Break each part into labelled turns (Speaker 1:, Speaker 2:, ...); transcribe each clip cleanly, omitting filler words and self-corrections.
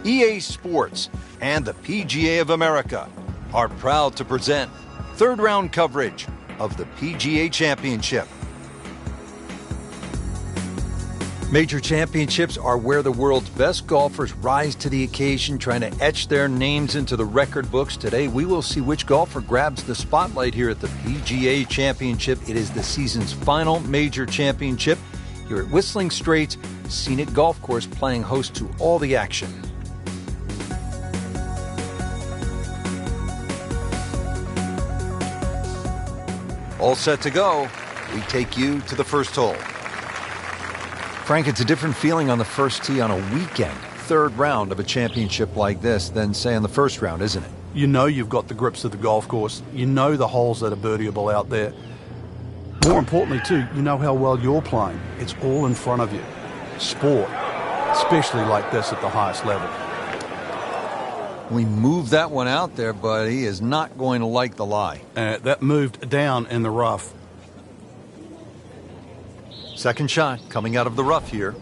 Speaker 1: EA Sports, and the PGA of America are proud to present third round coverage of the PGA Championship. Major championships are where the world's best golfers rise to the occasion, trying to etch their names into the record books. Today, we will see which golfer grabs the spotlight here at the PGA Championship. It is the season's final major championship here at Whistling Straits Scenic Golf Course, playing host to all the action. All set to go. We take you to the first hole. Frank, it's a different feeling on the first tee on a weekend, third round of a championship like this than, say, on the first round, isn't it?
Speaker 2: You know you've got the grips of the golf course. You know the holes that are birdieable out there. More importantly, too, you know how well you're playing. It's all in front of you. Sport, especially like this at the highest level.
Speaker 1: We moved that one out there, but he is not going to like the lie.
Speaker 2: That moved down in the rough.
Speaker 1: Second shot coming out of the rough here.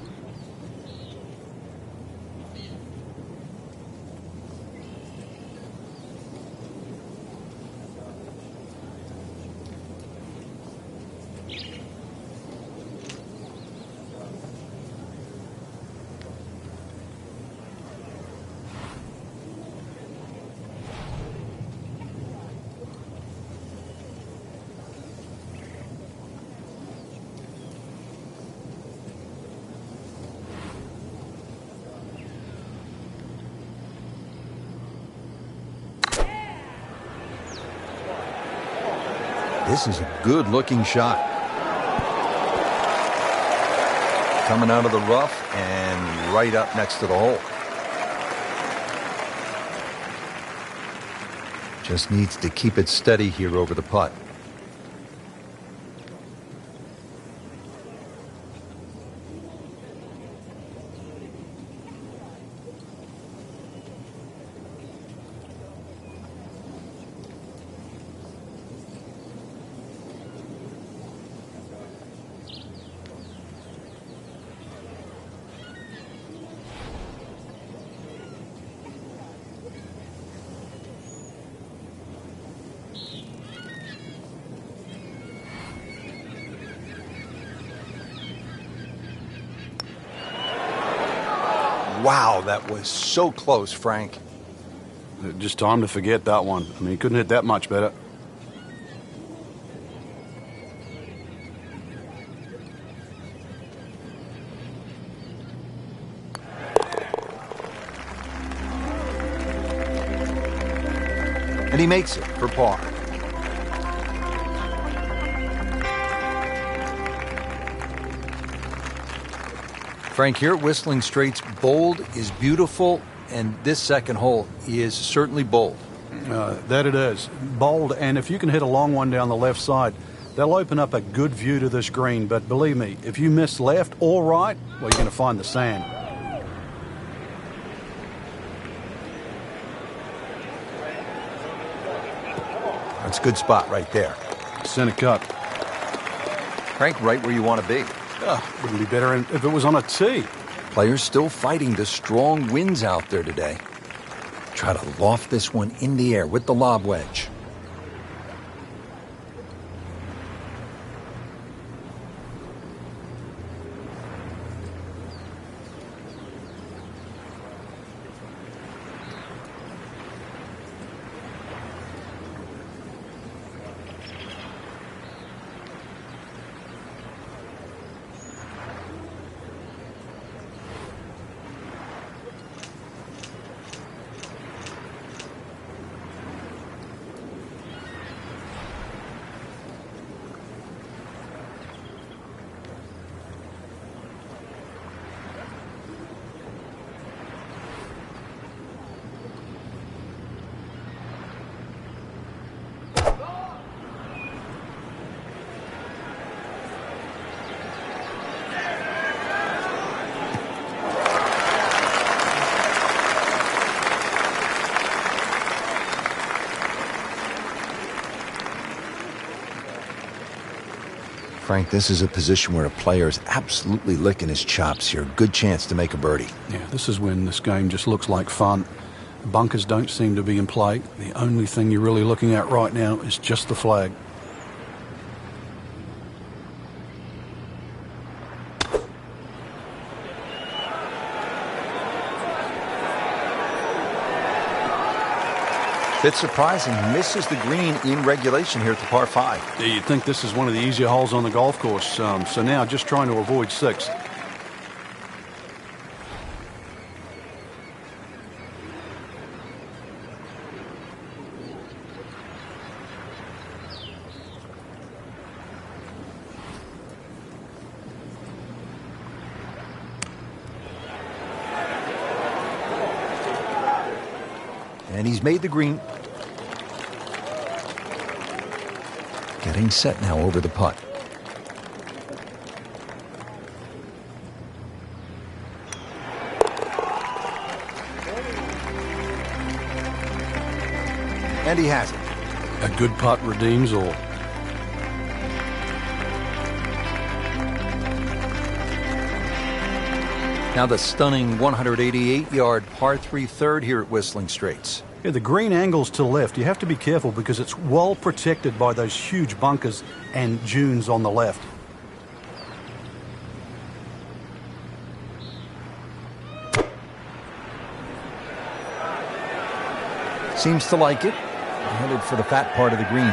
Speaker 1: This is a good-looking shot. Coming out of the rough and right up next to the hole. Just needs to keep it steady here over the putt. Wow, that was so close, Frank.
Speaker 2: Just time to forget that one. I mean, he couldn't hit that much better.
Speaker 1: And he makes it for par. Frank, here at Whistling Straits, bold is beautiful, and this second hole is certainly bold.
Speaker 2: That it is. Bold, and if you can hit a long one down the left side, that'll open up a good view to this green. But believe me, if you miss left or right, well, you're going to find the sand.
Speaker 1: That's a good spot right there.
Speaker 2: Center cut.
Speaker 1: Frank, right where you want to be.
Speaker 2: Wouldn't be better if it was on a tee.
Speaker 1: Players still fighting the strong winds out there today. Try to loft this one in the air with the lob wedge. Frank, this is a position where a player is absolutely licking his chops here. Good chance to make a birdie.
Speaker 2: Yeah, this is when this game just looks like fun. Bunkers don't seem to be in play. The only thing you're really looking at right now is just the flag.
Speaker 1: Bit surprising, misses the green in regulation here at the par 5.
Speaker 2: Yeah, you'd think this is one of the easier holes on the golf course. So now just trying to avoid 6.
Speaker 1: And he's made the green. Getting set now over the putt. And he has it.
Speaker 2: A good putt redeems all.
Speaker 1: Now the stunning 188-yard par 3 third here at Whistling Straits.
Speaker 2: Yeah, the green angles to the left. You have to be careful because it's well protected by those huge bunkers and dunes on the left.
Speaker 1: Seems to like it. Headed for the fat part of the green.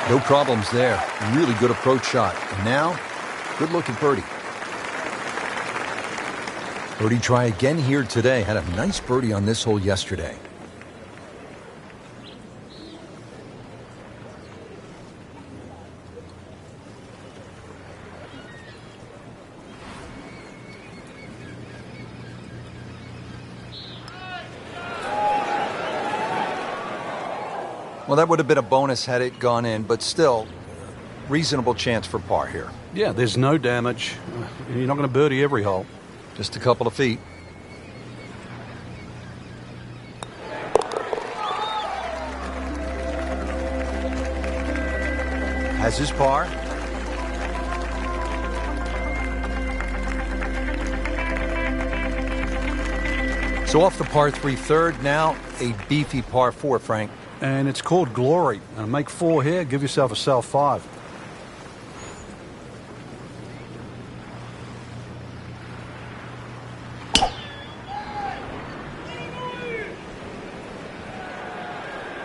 Speaker 1: No problems there. Really good approach shot. And now, good look at birdie. Birdie try again here today. Had a nice birdie on this hole yesterday. Well, that would have been a bonus had it gone in, but still, reasonable chance for par here.
Speaker 2: Yeah, there's no damage. You're not going to birdie every hole.
Speaker 1: Just a couple of feet. Has his par. So off the par 3 third, now a beefy par 4, Frank.
Speaker 2: And it's called glory. Make 4 here, give yourself a self 5.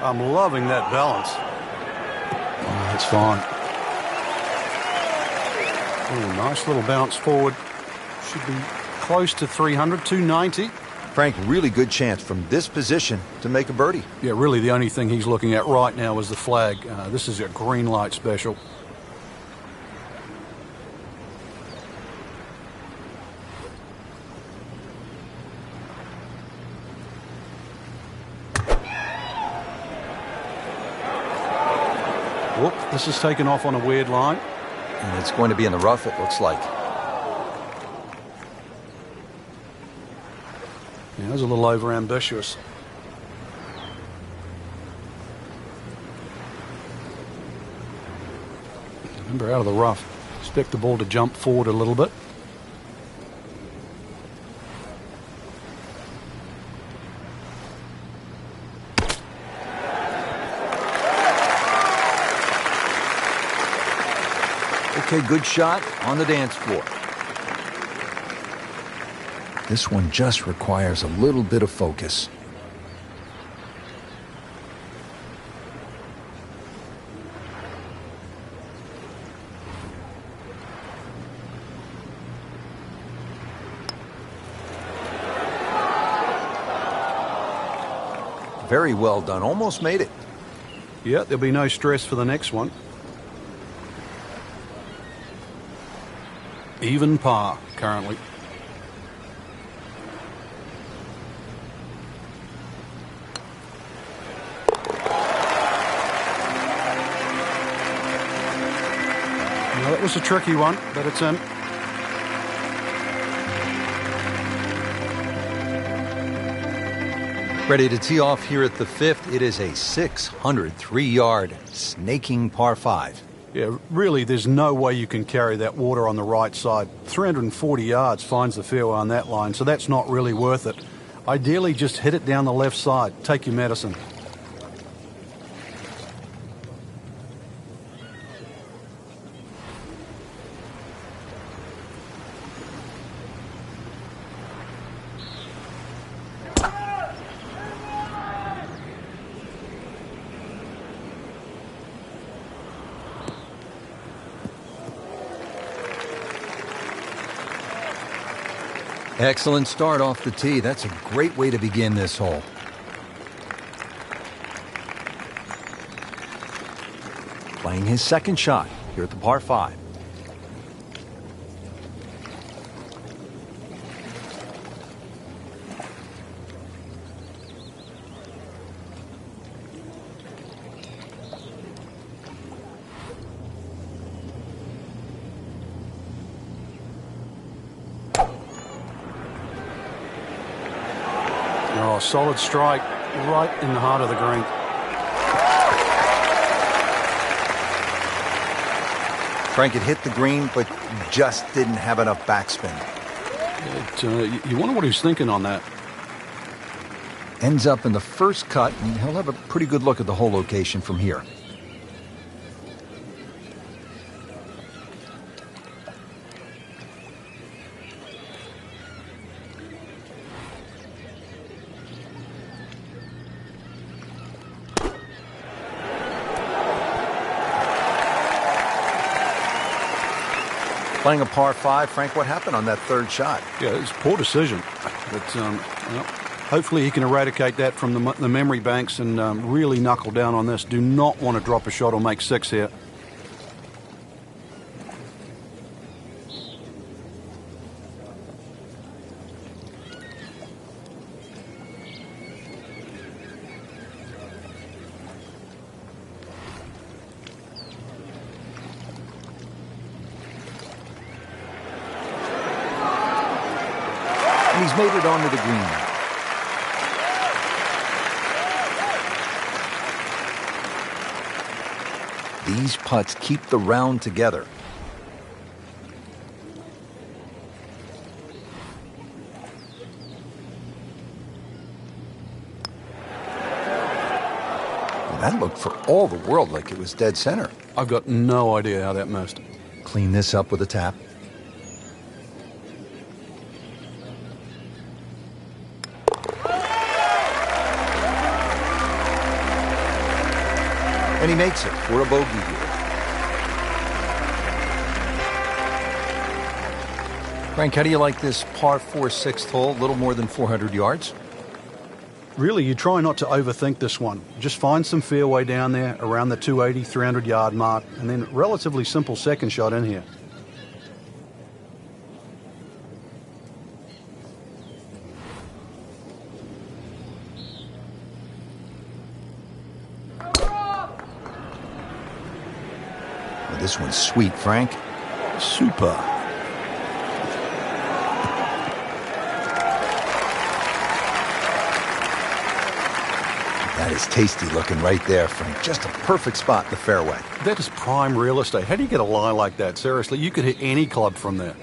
Speaker 2: I'm loving that balance. Oh, that's fine. Oh, nice little bounce forward. Should be close to 300, 290.
Speaker 1: Frank, really good chance from this position to make a birdie.
Speaker 2: Yeah, really the only thing he's looking at right now is the flag. This is a green light special. Whoop, this is taken off on a weird line.
Speaker 1: And it's going to be in the rough, it looks like.
Speaker 2: Yeah, that was a little over-ambitious. Remember, out of the rough. Expect the ball to jump forward a little bit.
Speaker 1: Okay, good shot on the dance floor. This one just requires a little bit of focus. Very well done. Almost made it.
Speaker 2: Yeah, there'll be no stress for the next one. Even par currently. Now, that was a tricky one, but it's in.
Speaker 1: Ready to tee off here at the 5th. It is a 603-yard snaking par 5.
Speaker 2: Yeah, really, there's no way you can carry that water on the right side. 340 yards finds the fairway on that line, so that's not really worth it. Ideally, just hit it down the left side. Take your medicine.
Speaker 1: Excellent start off the tee. That's a great way to begin this hole. Playing his second shot here at the par 5.
Speaker 2: Oh, solid strike right in the heart of the green.
Speaker 1: Frank had hit the green, but just didn't have enough backspin.
Speaker 2: You wonder what he's thinking on that.
Speaker 1: Ends up in the first cut, and he'll have a pretty good look at the hole location from here. Playing a par 5, Frank, what happened on that third shot?
Speaker 2: Yeah, it's a poor decision. But well, hopefully he can eradicate that from the memory banks and really knuckle down on this. Do not want to drop a shot or make 6 here.
Speaker 1: And he's made it onto the green. These putts keep the round together. Well, that looked for all the world like it was dead center.
Speaker 2: I've got no idea how that missed.
Speaker 1: Clean this up with a tap. And he makes it for a bogey here. Frank, how do you like this par 4 sixth hole? A little more than 400 yards.
Speaker 2: Really, you try not to overthink this one. Just find some fairway down there around the 280, 300 yard mark, and then relatively simple second shot in here.
Speaker 1: This one's sweet, Frank.
Speaker 2: Super.
Speaker 1: That is tasty looking right there, Frank. Just a perfect spot in the fairway.
Speaker 2: That is prime real estate. How do you get a lie like that? Seriously, you could hit any club from there.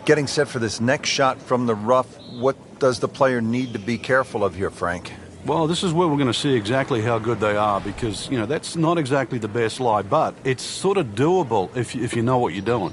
Speaker 1: Getting set for this next shot from the rough, what does the player need to be careful of here, Frank?
Speaker 2: Well, this is where we're going to see exactly how good they are because, you know, that's not exactly the best lie, but it's sort of doable if you know what you're doing.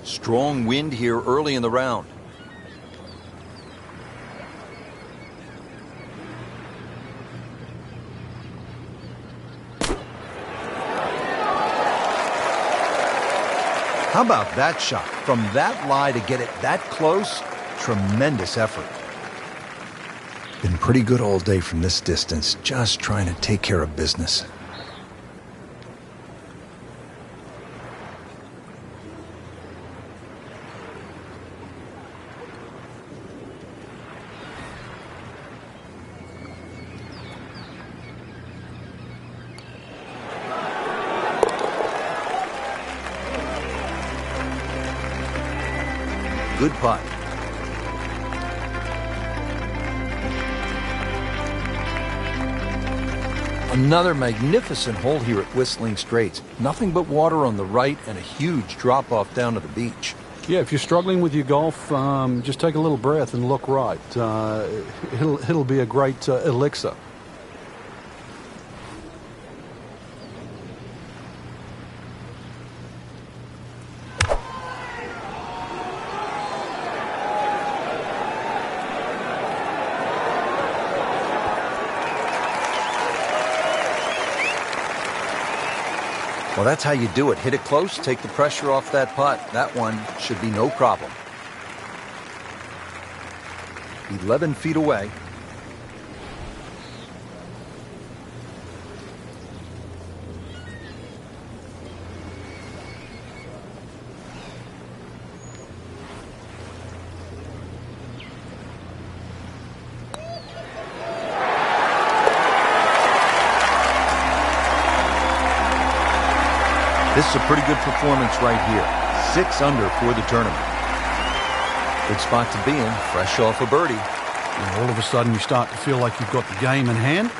Speaker 1: Strong wind here early in the round. How about that shot? From that lie to get it that close, tremendous effort. Been pretty good all day from this distance, just trying to take care of business. Good putt. Another magnificent hole here at Whistling Straits. Nothing but water on the right and a huge drop-off down to the beach.
Speaker 2: Yeah, if you're struggling with your golf, just take a little breath and look right. It'll be a great elixir.
Speaker 1: Well, that's how you do it. Hit it close, take the pressure off that putt. That one should be no problem. 11 feet away. This is a pretty good performance right here. 6 under for the tournament. Good spot to be in, fresh off a birdie.
Speaker 2: And all of a sudden you start to feel like you've got the game in hand.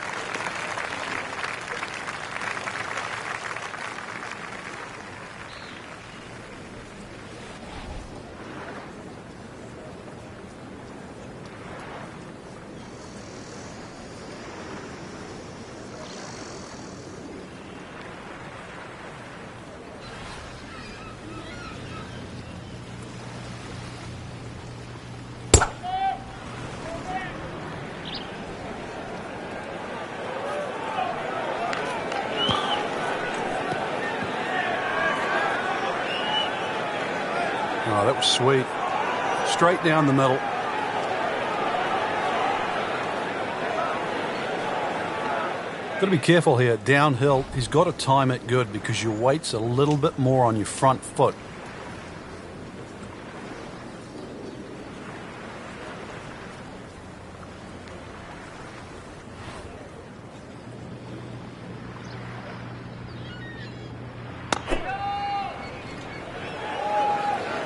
Speaker 2: Oh, that was sweet. Straight down the middle. Got to be careful here. Downhill, he's got to time it good because your weight's a little bit more on your front foot.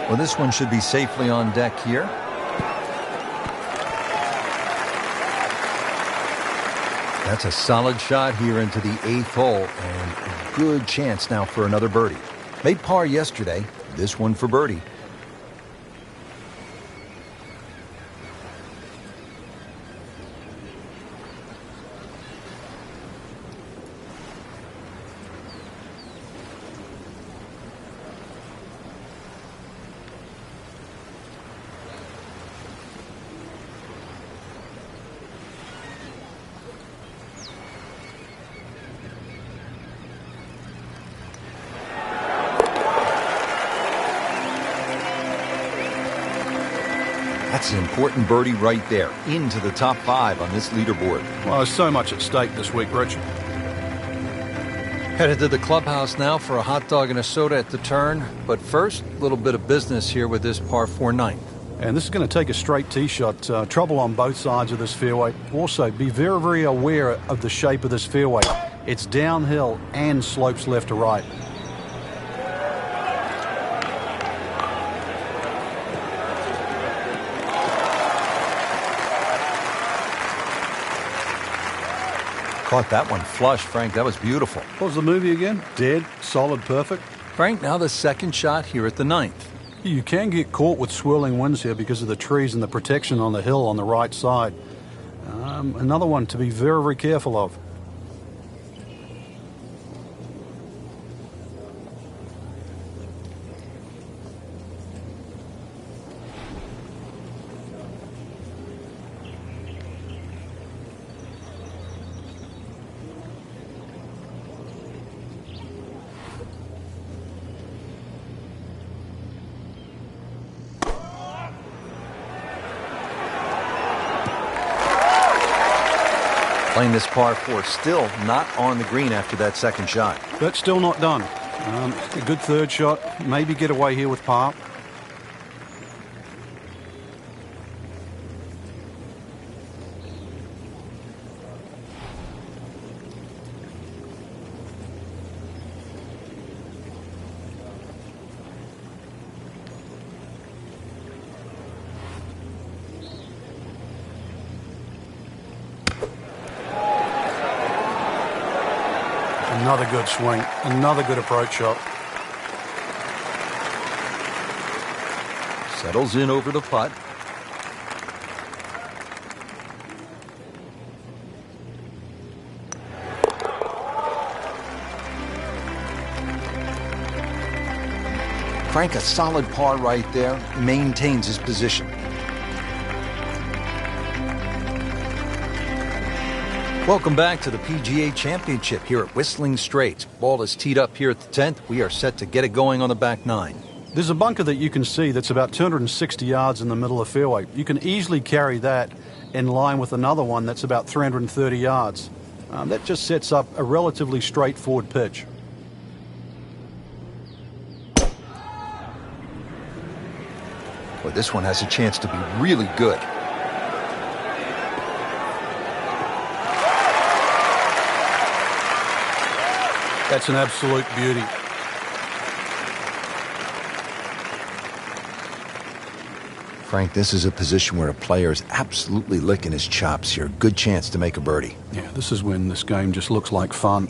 Speaker 1: Well, this one should be safely on deck here. That's a solid shot here into the 8th hole, and a good chance now for another birdie. Made par yesterday, this one for birdie. That's an important birdie right there, into the top 5 on this leaderboard.
Speaker 2: Well, there's so much at stake this week, Rich.
Speaker 1: Headed to the clubhouse now for a hot dog and a soda at the turn. But first, a little bit of business here with this par 4 ninth.
Speaker 2: And this is going to take a straight tee shot. Trouble on both sides of this fairway. Also, be very, very aware of the shape of this fairway. It's downhill and slopes left to right.
Speaker 1: Caught that one flush, Frank. That was beautiful.
Speaker 2: What was the movie again? Dead, solid, perfect.
Speaker 1: Frank, now the second shot here at the 9th.
Speaker 2: You can get caught with swirling winds here because of the trees and the protection on the hill on the right side. Another one to be very, very careful of.
Speaker 1: Playing this par 4, still not on the green after that second shot.
Speaker 2: But still not done. A good third shot. Maybe get away here with par. Another good swing, another good approach shot.
Speaker 1: Settles in over the putt. Frank, a solid par right there, maintains his position. Welcome back to the PGA Championship here at Whistling Straits. Ball is teed up here at the 10th. We are set to get it going on the back 9.
Speaker 2: There's a bunker that you can see that's about 260 yards in the middle of the fairway. You can easily carry that in line with another one that's about 330 yards. That just sets up a relatively straightforward pitch.
Speaker 1: Well, this one has a chance to be really good.
Speaker 2: That's an absolute beauty.
Speaker 1: Frank, this is a position where a player is absolutely licking his chops here. Good chance to make a birdie.
Speaker 2: Yeah, this is when this game just looks like fun.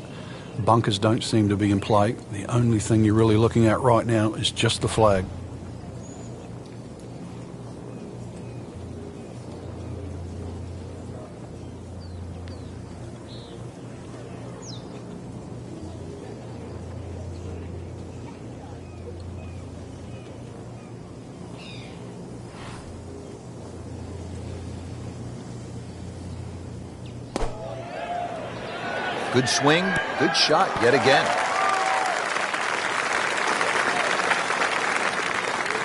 Speaker 2: Bunkers don't seem to be in play. The only thing you're really looking at right now is just the flag.
Speaker 1: Good swing, good shot yet again.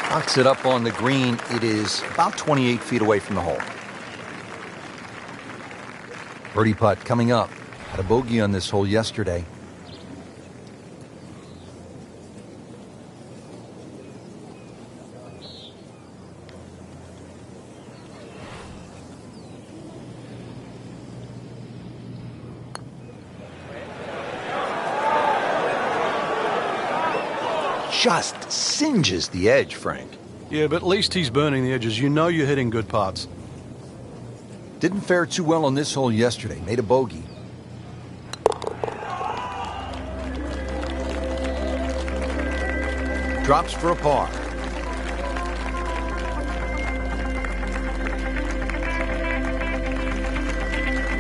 Speaker 1: Knocks it up on the green. It is about 28 feet away from the hole. Birdie putt coming up. Had a bogey on this hole yesterday. Just singes the edge, Frank.
Speaker 2: Yeah, but at least he's burning the edges. You know you're hitting good putts.
Speaker 1: Didn't fare too well on this hole yesterday. Made a bogey. Drops for a par.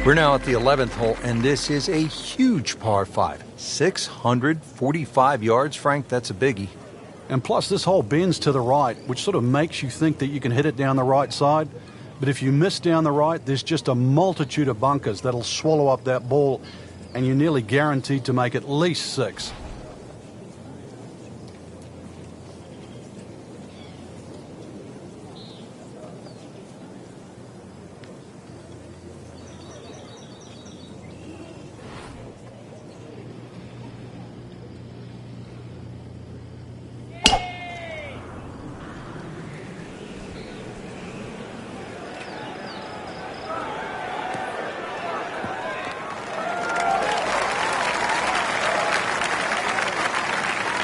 Speaker 1: We're now at the 11th hole, and this is a huge par 5. 645 yards, Frank. That's a biggie.
Speaker 2: And plus, this hole bends to the right, which sort of makes you think that you can hit it down the right side. But if you miss down the right, there's just a multitude of bunkers that'll swallow up that ball, and you're nearly guaranteed to make at least 6.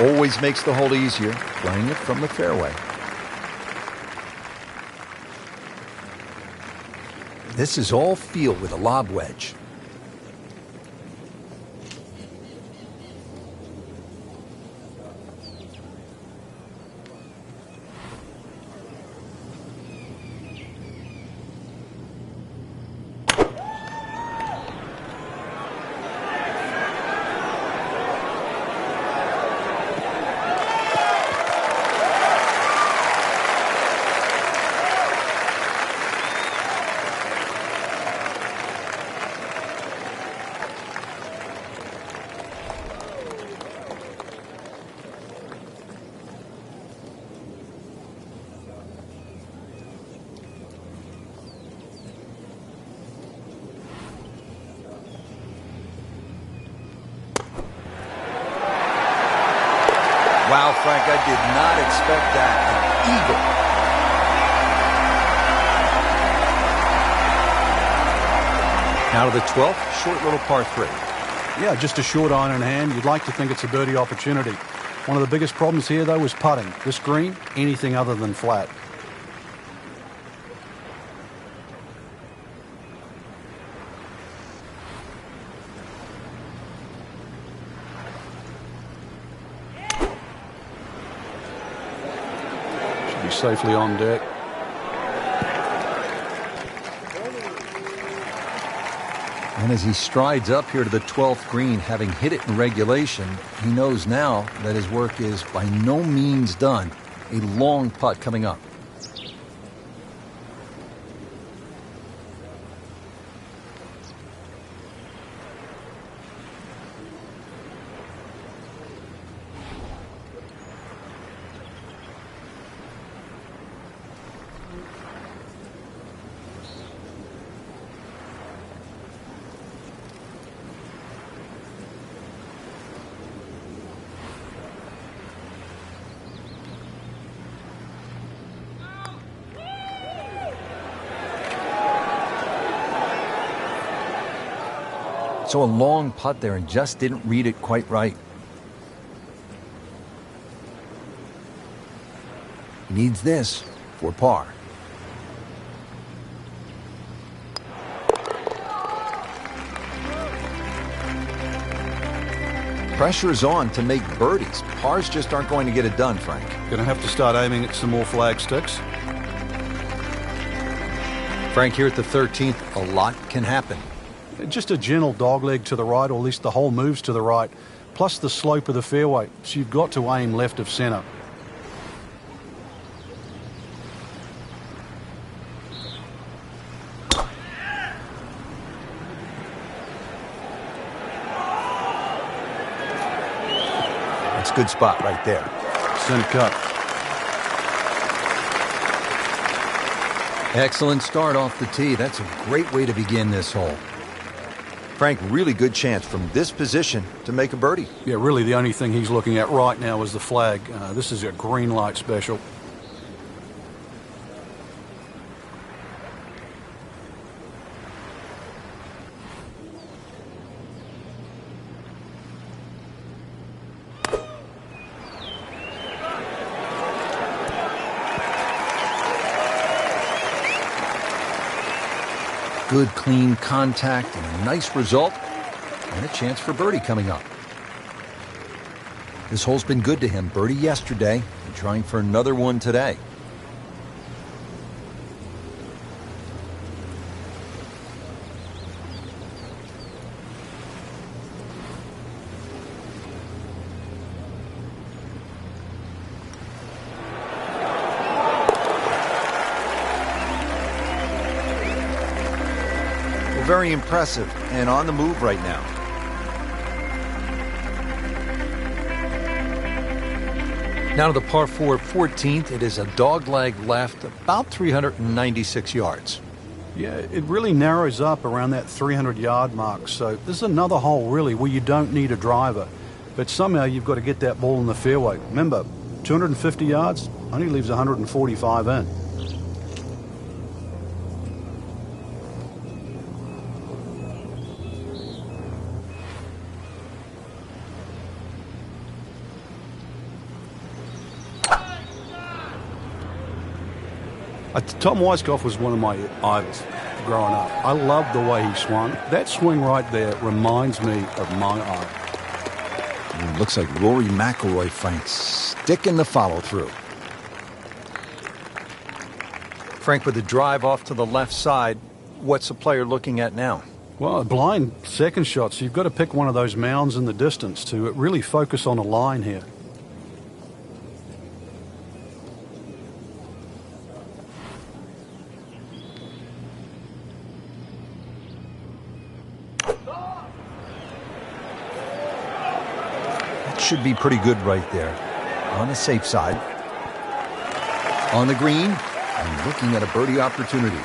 Speaker 1: Always makes the hole easier, playing it from the fairway. This is all field with a lob wedge. Wow, Frank, I did not expect that. An eagle. Now to the 12th, short little par 3.
Speaker 2: Yeah, just a short iron in hand. You'd like to think it's a birdie opportunity. One of the biggest problems here, though, was putting. This green, anything other than flat. Should be safely on deck.
Speaker 1: And as he strides up here to the 12th green, having hit it in regulation, he knows now that his work is by no means done. A long putt coming up. So a long putt there and just didn't read it quite right. He needs this for par. Pressure's on to make birdies. Pars just aren't going to get it done, Frank.
Speaker 2: Going to have to start aiming at some more flag sticks.
Speaker 1: Frank, here at the 13th, a lot can happen.
Speaker 2: Just a gentle dogleg to the right, or at least the hole moves to the right, plus the slope of the fairway. So you've got to aim left of center.
Speaker 1: That's a good spot right there.
Speaker 2: Center cut.
Speaker 1: Excellent start off the tee. That's a great way to begin this hole. Frank, really good chance from this position to make a birdie.
Speaker 2: Yeah, really the only thing he's looking at right now is the flag. This is a green light special.
Speaker 1: Good, clean contact and a nice result, and a chance for birdie coming up. This hole's been good to him. Birdie yesterday and trying for another one today. Very impressive and on the move right now. Now to the par 4 14th. It is a dogleg left, about 396 yards.
Speaker 2: Yeah, it really narrows up around that 300-yard mark. So this is another hole, really, where you don't need a driver. But somehow you've got to get that ball in the fairway. Remember, 250 yards only leaves 145 in. Tom Weiskopf was one of my idols growing up. I loved the way he swung. That swing right there reminds me of my idol.
Speaker 1: Looks like Rory McIlroy, Frank, sticking the follow-through. Frank, with the drive off to the left side, what's the player looking at now?
Speaker 2: Well, a blind second shot, so you've got to pick one of those mounds in the distance to really focus on a line here.
Speaker 1: Should be pretty good right there. On the safe side. On the green. And looking at a birdie opportunity.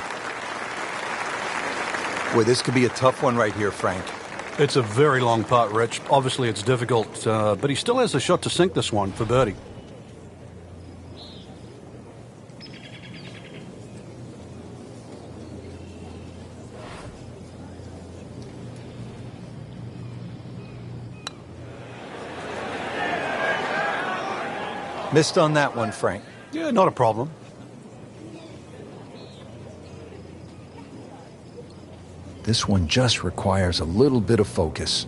Speaker 1: Boy, this could be a tough one right here, Frank.
Speaker 2: It's a very long putt, Rich. Obviously, it's difficult, but he still has a shot to sink this one for birdie.
Speaker 1: Missed on that one, Frank.
Speaker 2: Yeah, not a problem.
Speaker 1: This one just requires a little bit of focus.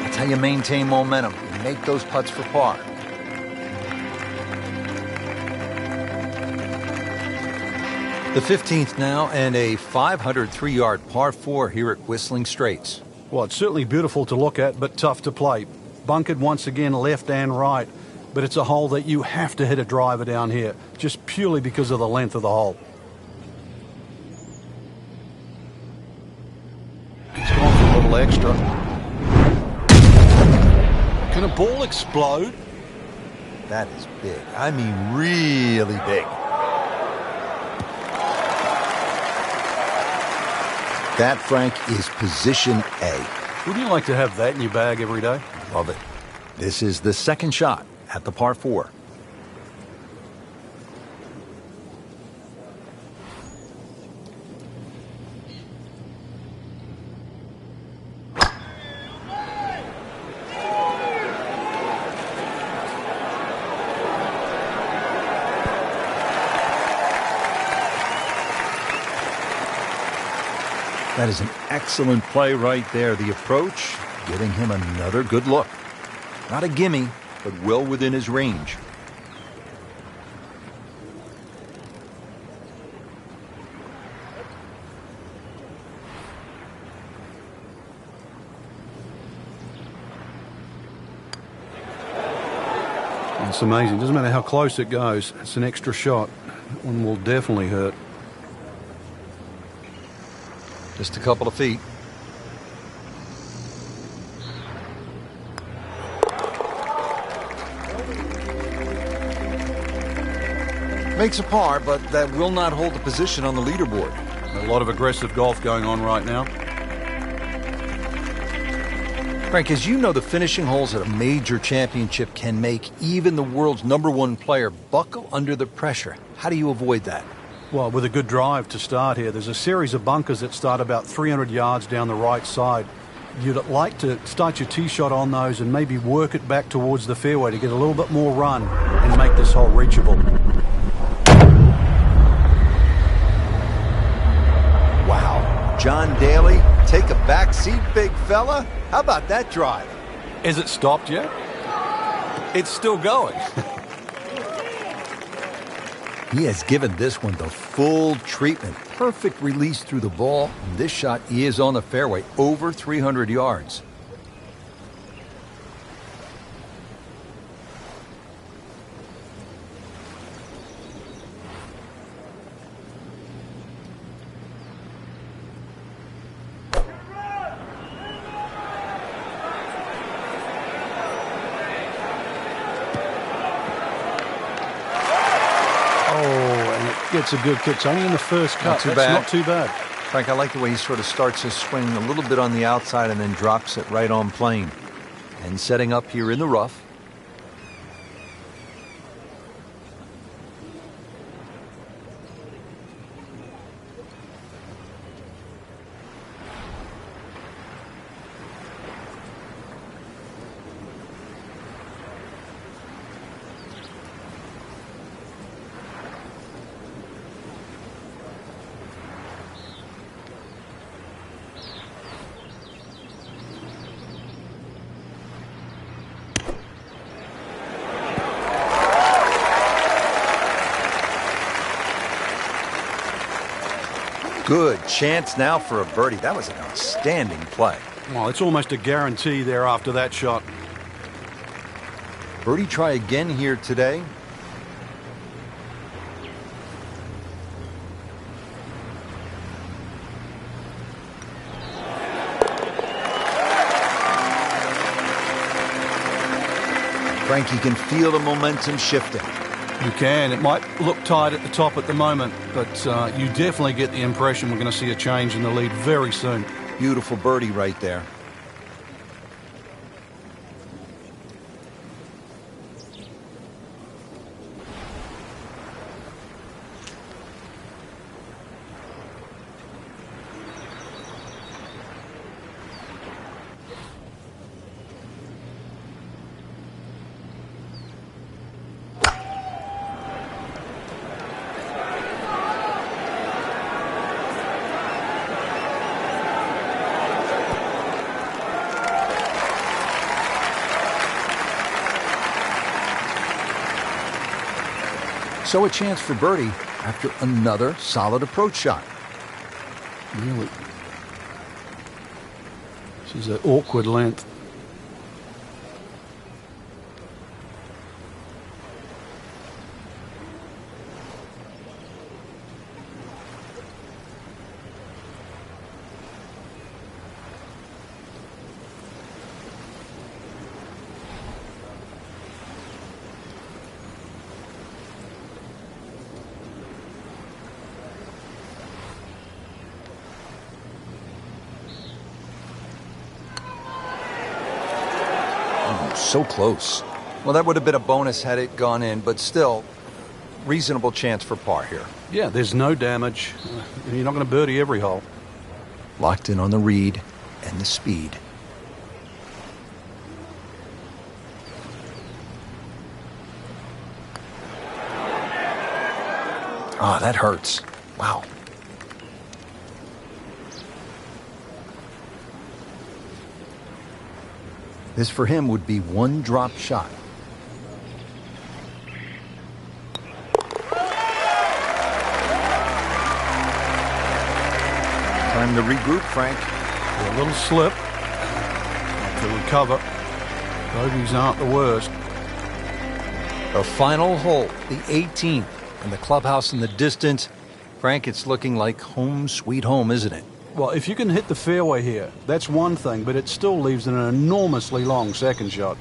Speaker 1: That's how you maintain momentum. You make those putts for par. The 15th now, and a 503-yard par 4 here at Whistling Straits.
Speaker 2: Well, it's certainly beautiful to look at, but tough to play. Bunkered once again left and right, but it's a hole that you have to hit a driver down here, just purely because of the length of the hole. He's gone for a little extra. Can a ball explode?
Speaker 1: That is big. I mean, really big. That, Frank, is position A.
Speaker 2: Would you like to have that in your bag every day?
Speaker 1: Love it. This is the second shot at the par 4. That is an excellent play right there. The approach, giving him another good look. Not a gimme, but well within his range.
Speaker 2: It's amazing. Doesn't matter how close it goes. It's an extra shot. That one will definitely hurt.
Speaker 1: Just a couple of feet. Makes a par, but that will not hold the position on the leaderboard.
Speaker 2: A lot of aggressive golf going on right now.
Speaker 1: Frank, as you know, the finishing holes at a major championship can make even the world's #1 player buckle under the pressure. How do you avoid that?
Speaker 2: Well, with a good drive to start here, there's a series of bunkers that start about 300 yards down the right side. You'd like to start your tee shot on those and maybe work it back towards the fairway to get a little bit more run and make this hole reachable.
Speaker 1: Wow. John Daly, take a back seat, big fella. How about that drive?
Speaker 2: Is it stopped yet? It's still going.
Speaker 1: He has given this one the full treatment. Perfect release through the ball. And this shot is on the fairway, over 300 yards.
Speaker 2: Gets a good kick. It's only in the first cut.
Speaker 1: Not too bad.
Speaker 2: Not too bad.
Speaker 1: Frank, I like the way he sort of starts his swing a little bit on the outside and then drops it right on plane. And setting up here in the rough. Good chance now for a birdie. That was an outstanding play.
Speaker 2: Well, it's almost a guarantee there after that shot.
Speaker 1: Birdie try again here today. Frankie can feel the momentum shifting.
Speaker 2: You can. It might look tight at the top at the moment, but you definitely get the impression we're going to see a change in the lead very soon.
Speaker 1: Beautiful birdie right there. So a chance for birdie after another solid approach shot.
Speaker 2: Really? This is an awkward length.
Speaker 1: So close. Well, that would have been a bonus had it gone in, but still, reasonable chance for par here.
Speaker 2: Yeah, there's no damage. You're not going to birdie every hole.
Speaker 1: Locked in on the read and the speed. Ah, that hurts. Wow. This for him would be one drop shot. Time to regroup, Frank.
Speaker 2: A little slip. To recover. Bogeys aren't the worst.
Speaker 1: The final hole, the 18th, and the clubhouse in the distance. Frank, it's looking like home sweet home, isn't it?
Speaker 2: Well, if you can hit the fairway here, that's one thing, but it still leaves an enormously long second shot.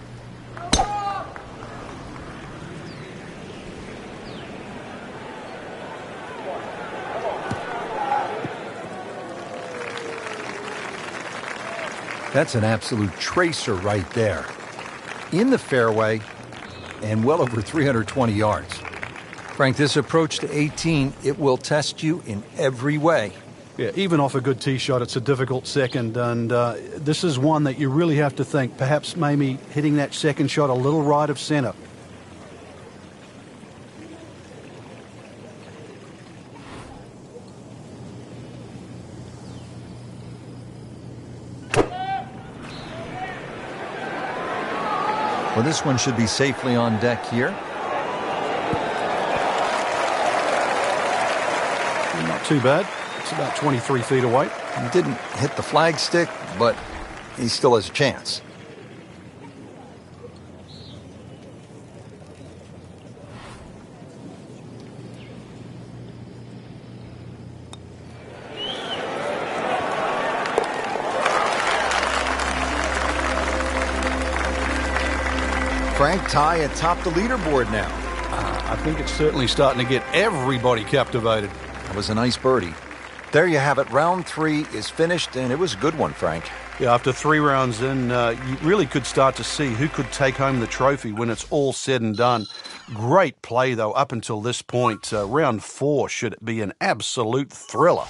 Speaker 1: That's an absolute tracer right there. In the fairway and well over 320 yards. Frank, this approach to 18, it will test you in every way.
Speaker 2: Yeah, even off a good tee shot, it's a difficult second, and this is one that you really have to think, perhaps maybe hitting that second shot a little right of center.
Speaker 1: Well, this one should be safely on deck here.
Speaker 2: Not too bad. It's about 23 feet away.
Speaker 1: He didn't hit the flagstick, but he still has a chance. Frank, tie atop the leaderboard now.
Speaker 2: I think it's certainly starting to get everybody captivated.
Speaker 1: That was a nice birdie. There you have it. Round 3 is finished, and it was a good one, Frank.
Speaker 2: Yeah, after 3 rounds in, you really could start to see who could take home the trophy when it's all said and done. Great play, though, up until this point. Round 4 should be an absolute thriller.